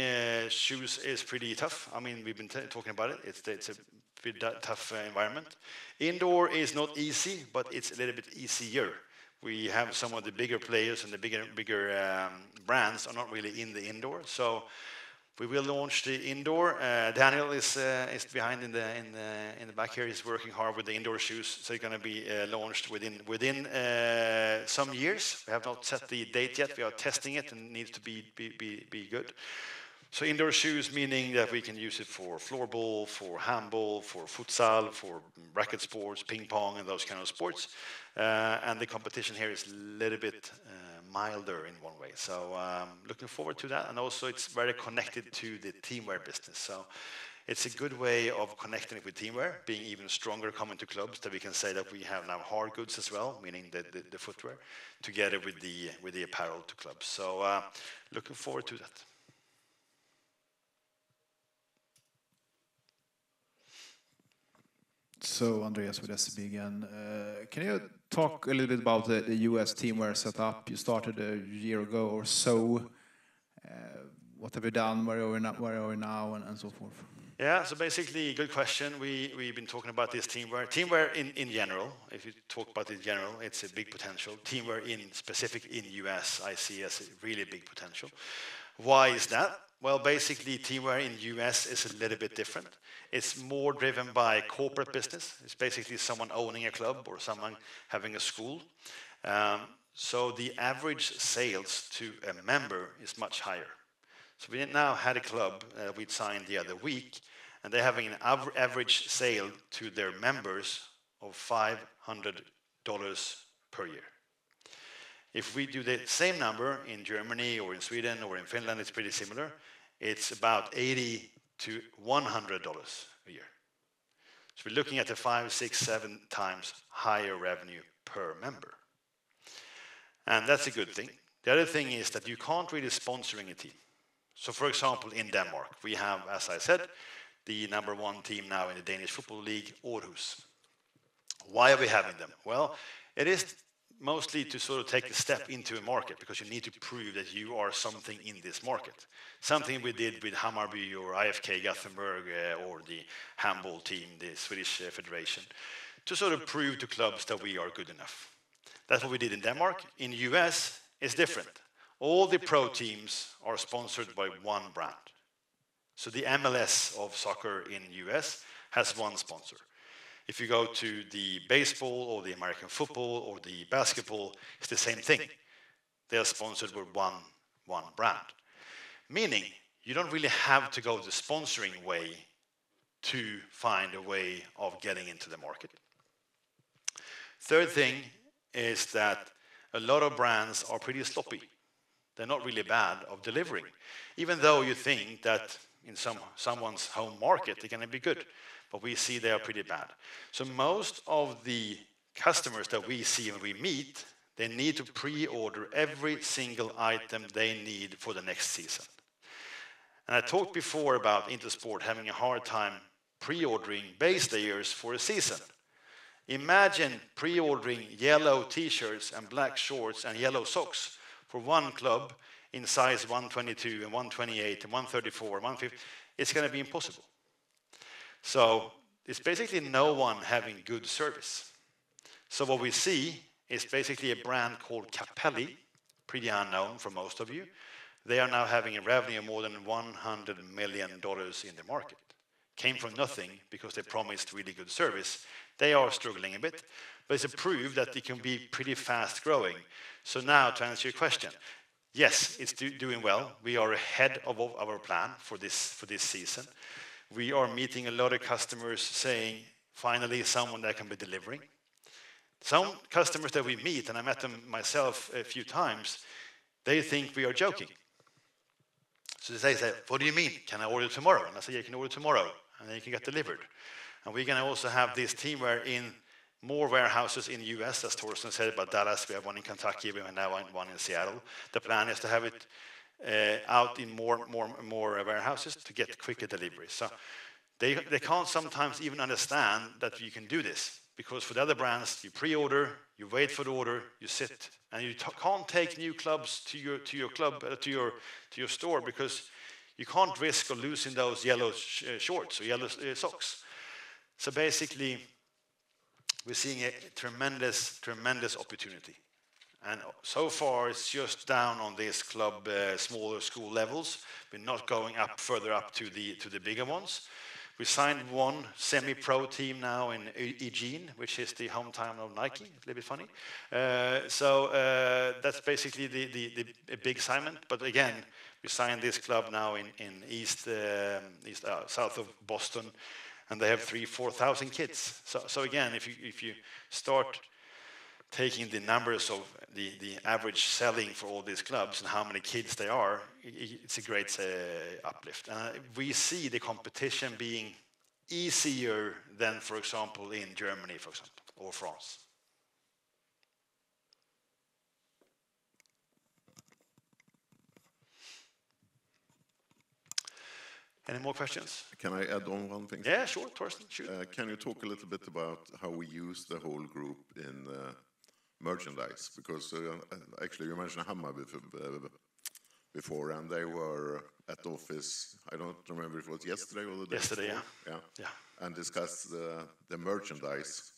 shoes is pretty tough. I mean, we've been talking about it. It's a pretty tough environment. Indoor is not easy, but it's a little bit easier. We have some of the bigger players and the bigger brands are not really in the indoor. So we will launch the indoor. Daniel is behind in the back here. He's working hard with the indoor shoes. So it's going to be launched within some years. We have not set the date yet. We are testing it and it needs to be good. So indoor shoes, meaning that we can use it for floorball, for handball, for futsal, for racket sports, ping pong, and those kind of sports. And the competition here is a little bit milder in one way. So looking forward to that. And also it's very connected to the teamwear business. So it's a good way of connecting it with teamwear, being even stronger coming to clubs, that we can say that we have now hard goods as well, meaning the footwear, together with the apparel to clubs. So looking forward to that. So, Andreas with SEB again. Can you talk a little bit about the US teamwear setup? You started a year ago or so. What have you done? Where are we now? And so forth. Yeah, so basically, good question. We've been talking about this teamwear. Teamwear in general, if you talk about it in general, it's a big potential. Teamwear in specific in US, I see as a really big potential. Why is that? Well, basically, teamwear in US is a little bit different. It's more driven by corporate business. It's basically someone owning a club or someone having a school. So the average sales to a member is much higher. So we now had a club we signed the other week, and they're having an average sale to their members of $500 per year. If we do the same number in Germany or in Sweden or in Finland, it's pretty similar. It's about $80 to $100 a year. So we're looking at a 5, 6, 7 times higher revenue per member. And that's a good thing. The other thing is that you can't really sponsoring a team. So for example, in Denmark, we have, as I said, the #1 team now in the Danish Football League, Aarhus. Why are we having them? Well, it is mostly to sort of take a step into a market, because you need to prove that you are something in this market. Something we did with Hammarby or IFK Gothenburg or the handball team, the Swedish Federation, to sort of prove to clubs that we are good enough. That's what we did in Denmark. In US, it's different. All the pro teams are sponsored by one brand. So the MLS of soccer in US has one sponsor. If you go to the baseball or the American football or the basketball, it's the same thing. They are sponsored with one brand. Meaning, you don't really have to go the sponsoring way to find a way of getting into the market. Third thing is that a lot of brands are pretty sloppy. They're not really bad of delivering. Even though you think that in someone's home market, they're going to be good. But we see they are pretty bad. So most of the customers that we see when we meet, they need to pre-order every single item they need for the next season. And I talked before about Intersport having a hard time pre-ordering base layers for a season. Imagine pre-ordering yellow t-shirts and black shorts and yellow socks for one club in size 122 and 128 and 134 and 150. It's going to be impossible. So it's basically no one having good service. So what we see is basically a brand called Capelli, pretty unknown for most of you. They are now having a revenue of more than $100 million in the market. came from nothing because they promised really good service, they are struggling a bit. But it's a proof that it can be pretty fast growing. So now, to answer your question, yes, it's doing well. We are ahead of our plan for this season. We are meeting a lot of customers saying, finally, someone that can be delivering. Some customers that we meet, and I met them myself a few times, they think we are joking. So they say, what do you mean? Can I order tomorrow? And I say, yeah, you can order tomorrow, and then you can get delivered. And we're going to also have this team where in more warehouses in the US, as Torsten said about Dallas, we have one in Kentucky, we have now one in Seattle. The plan is to have it out in more warehouses to get quicker deliveries. So they can't sometimes even understand that you can do this, because for the other brands, you pre-order, you wait for the order, you sit, and you can't take new clubs to your store, because you can't risk of losing those yellow shorts or yellow socks. So basically, we're seeing a tremendous opportunity. And so far, it's just down on this club, smaller school levels. We're not going further up to the bigger ones. We signed one semi-pro team now in Eugene, which is the hometown of Nike. It's a little bit funny. So that's basically the big assignment. But again, we signed this club now in south of Boston, and they have 3,000-4,000 kids. So again, if you start taking the numbers of the average selling for all these clubs and how many kids they are, it's a great uplift. We see the competition being easier than, for example, in Germany, for example, or France. Any more questions? Can I add on one thing? Yeah, sure, Torsten, shoot. Can you talk a little bit about how we use the whole group in merchandise? Because actually you mentioned Hammer before, and they were at the office, I don't remember if it was yesterday or the day Yesterday, before. Yeah. And discussed the merchandise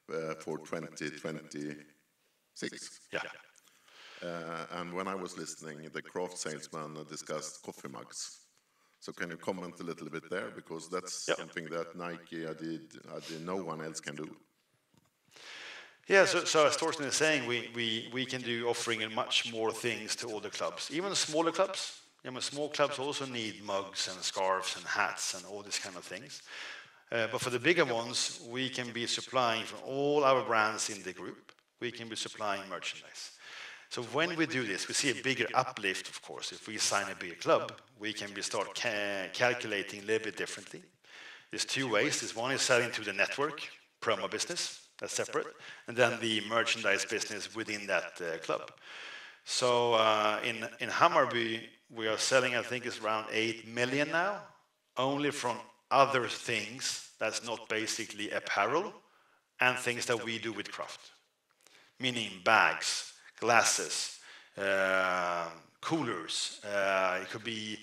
for 2026. Yeah. And when I was listening, the craft salesman discussed coffee mugs. So can you comment a little bit there? Because that's something that Nike, I did no one else can do. Yeah, so as Torsten is saying, we can do offering much more things to all the clubs, even smaller clubs. Small clubs also need mugs and scarves and hats and all these kind of things. But for the bigger ones, we can be supplying from all our brands in the group. We can be supplying merchandise. So when we do this, we see a bigger uplift, of course. If we sign a bigger club, we can start calculating a little bit differently. There's two ways. This one is selling to the network, promo business, that's separate, and then the merchandise business within that club. So in Hammarby, we are selling, I think it's around 8 million now, only from other things that's not basically apparel and things that we do with craft, meaning bags, glasses, coolers. It could be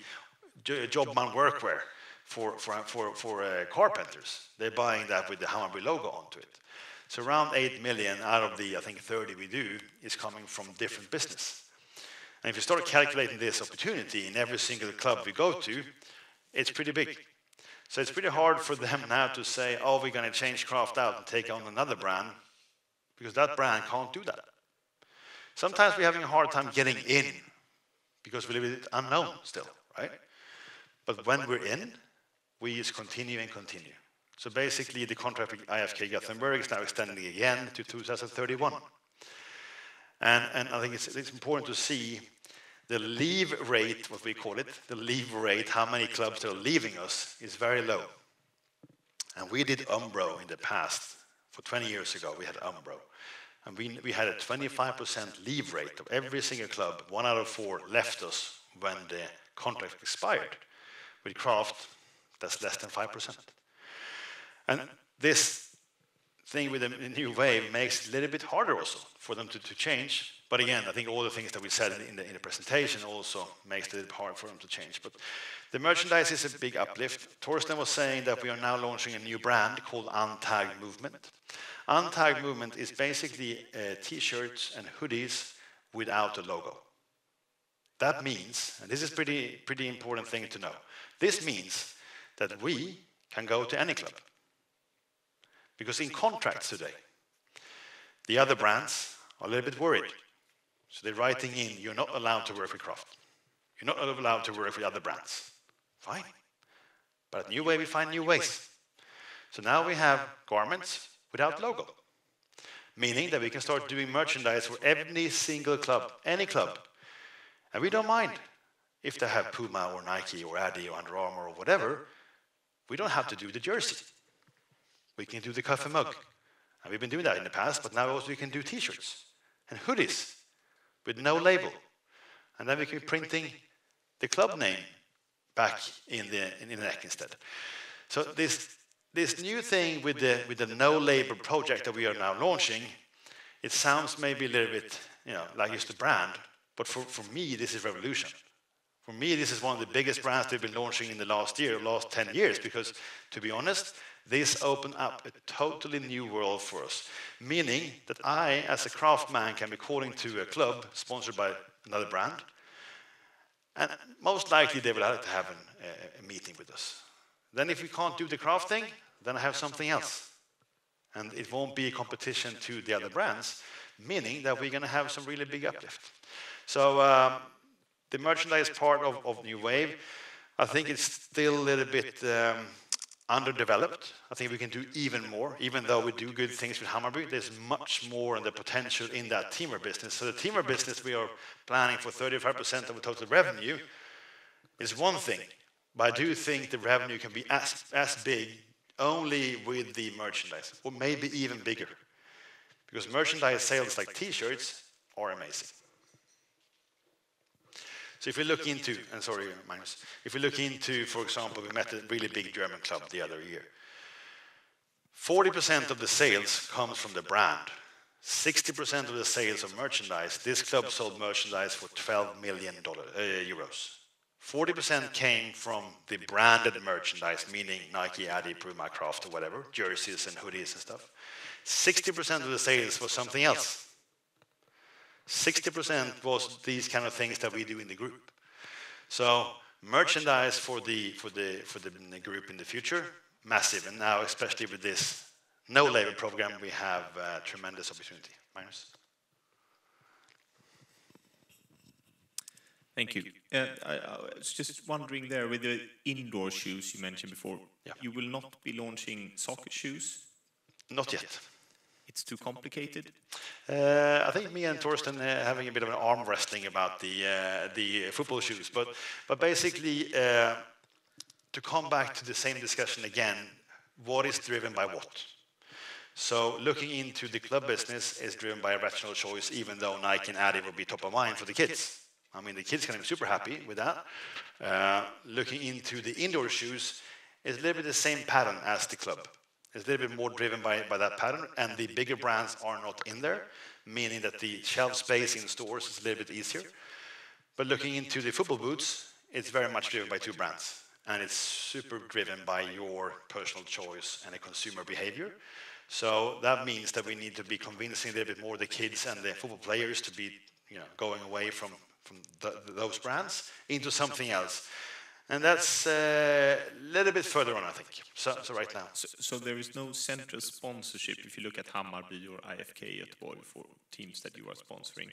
Jobman workwear for carpenters. They're buying that with the Hammarby logo onto it. So around 8 million out of the, I think, 30 we do is coming from different business. And if you start calculating this opportunity in every single club we go to, it's pretty big. So it's pretty hard for them now to say, oh, we're going to change craft out and take on another brand, because that brand can't do that. Sometimes we're having a hard time getting in because we're a little bit unknown still, right? But when we're in, we just continue and continue. So basically, the contract with IFK Gothenburg is now extending again to 2031. And I think it's important to see the leave rate, what we call it, the leave rate, how many clubs that are leaving us is very low. And we did Umbro in the past. For 20 years ago, we had Umbro. And we had a 25% leave rate of every single club. 1 out of 4 left us when the contract expired. With craft, that's less than 5%. And this thing with the new wave makes it a little bit harder also for them to change. But again, I think all the things that we said in the presentation also makes it a little bit hard for them to change. But the merchandise is a big uplift. Torsten was saying that we are now launching a new brand called Untagged Movement. Untagged Movement is basically T-shirts and hoodies without a logo. That means, and this is pretty important thing to know, this means that we can go to any club. Because in contracts today, the other brands are a little bit worried. So they're writing in, you're not allowed to work with Craft. You're not allowed to work with other brands. Fine. But at New Wave, we find new ways. So now we have garments without logo. Meaning that we can start doing merchandise for every single club, any club. And we don't mind if they have Puma or Nike or Adi or Under Armour or whatever. We don't have to do the jersey. We can do the coffee mug. And we've been doing that in the past, but now also we can do t-shirts and hoodies with no label. And then we can be printing the club name back in the neck instead. So this new thing with the no label project that we are now launching, it sounds maybe a little bit, like just a brand, but for me this is revolution. For me, this is one of the biggest brands they've been launching in the last 10 years, because, to be honest, this opened up a totally new world for us. Meaning that I, as a craftsman, can be calling to a club sponsored by another brand, and most likely they will have to have a meeting with us. Then if we can't do the craft thing, then I have something else. And it won't be a competition to the other brands, meaning that we're going to have some really big uplift. So the merchandise part of New Wave, I think it's still a little bit underdeveloped. I think we can do even more. Even though we do good things with Hammarby, there's much more in the potential in that teamer business. So the teamer business, we are planning for 35% of the total revenue, is one thing. But I do think the revenue can be as big only with the merchandise, or maybe even bigger. Because merchandise sales like t-shirts are amazing. So if we look into, and sorry, Magnus, if we look into, for example, we met a really big German club the other year. 40% of the sales comes from the brand. 60% of the sales of merchandise. This club sold merchandise for 12 million euros. 40% came from the branded merchandise, meaning Nike, Adi, Puma, Craft, or whatever, jerseys and hoodies and stuff. 60% of the sales was something else. 60% was these kind of things that we do in the group. So merchandise for the group in the future, massive. And now, especially with this no label program, we have a tremendous opportunity. Magnus? Thank you. I was just wondering there, with the indoor shoes you mentioned before, you will not be launching soccer shoes? Not yet. It's too complicated? I think me and Torsten having a bit of an arm wrestling about the football shoes, but basically to come back to the same discussion again, what is driven by what? So looking into the club business is driven by a rational choice, even though Nike and Adi will be top of mind for the kids. I mean, the kids can be super happy with that. Looking into the indoor shoes is a little bit the same pattern as the club. It's a little bit more driven by that pattern, and the bigger brands are not in there, meaning that the shelf space in stores is a little bit easier. But looking into the football boots, it's very much driven by two brands, and it's super driven by your personal choice and a consumer behavior. So that means that we need to be convincing a little bit more the kids and the football players to be, going away from those brands into something else. And that's a little bit further on, I think, so right now. So there is no central sponsorship, if you look at Hammarby or IFK Göteborg for teams that you are sponsoring.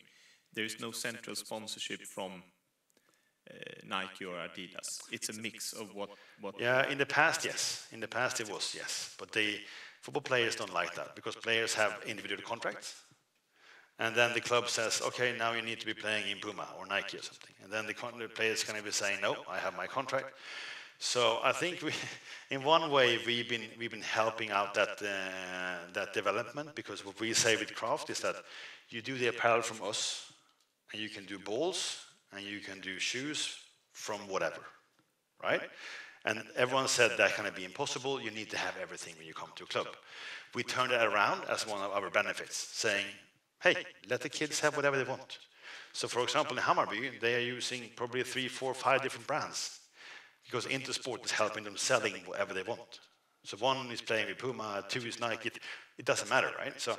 There is no central sponsorship from Nike or Adidas. It's a mix of what... Yeah, in the past, yes. In the past it was, yes. But the football players don't like that, because players have individual contracts. And then the club says, okay, now you need to be playing in Puma or Nike or something. And then the players can be saying, no, I have my contract. So I think in one way we've been helping out that development, because what we say with Craft is that you do the apparel from us, and you can do balls, and you can do shoes from whatever, right? And everyone said that can be impossible. You need to have everything when you come to a club. We turned it around as one of our benefits, saying, hey, let the kids have whatever they want. So, for example, in Hammarby, they are using probably 3, 4, 5 different brands, because Intersport is helping them selling whatever they want. So one is playing with Puma, 2 is Nike. It doesn't matter, right? So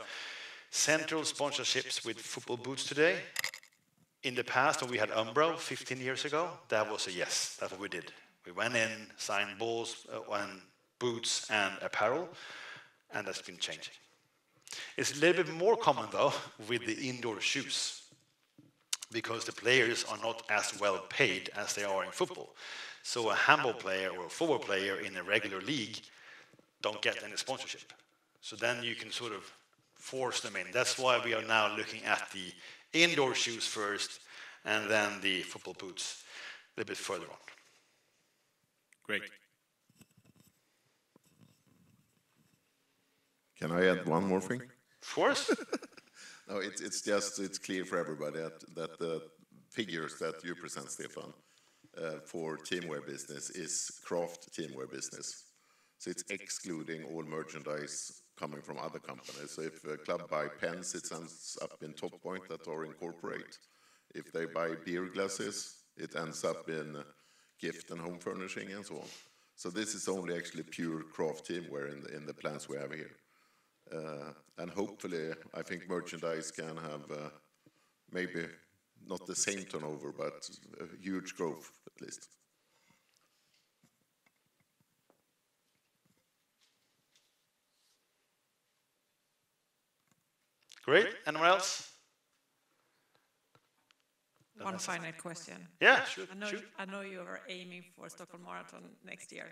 central sponsorships with football boots today. In the past, when we had Umbro 15 years ago, that was a yes. That's what we did. We went in, signed balls, and boots and apparel, and that's been changing. It's a little bit more common, though, with the indoor shoes, because the players are not as well paid as they are in football. So a handball player or a football player in a regular league don't get any sponsorship. So then you can sort of force them in. That's why we are now looking at the indoor shoes first, and then the football boots a little bit further on. Great. Can I add one more thing? Of course. No, it's clear for everybody that the figures that you present, Stefan, for teamwear business is craft teamwear business. So it's excluding all merchandise coming from other companies. So if a club buy pens, it ends up in Top Point that are incorporate. If they buy beer glasses, it ends up in gift and home furnishing and so on. So this is only actually pure craft teamwear in the plans we have here. And hopefully, I think merchandise can have maybe not the same turnover, but a huge growth at least. Great. Anyone else? One final question. Yeah, sure. I know you are aiming for Stockholm Marathon next year.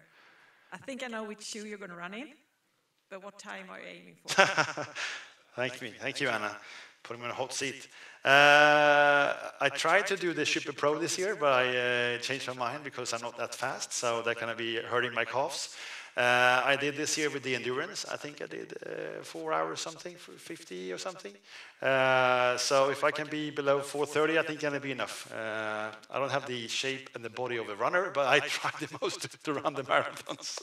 I think I know which shoe you're going to run in, but what time are you aiming for? Thank you, Anna. Putting me in a hot seat. I tried to do the Super Pro this year, but I changed my mind because I'm not that fast, so they're going to be hurting my calves. I did this year with the endurance. I think I did 4 hours something, 50 or something. So if I can be below 4:30, I think it's going to be enough. I don't have the shape and the body of a runner, but I try the most to run the marathons.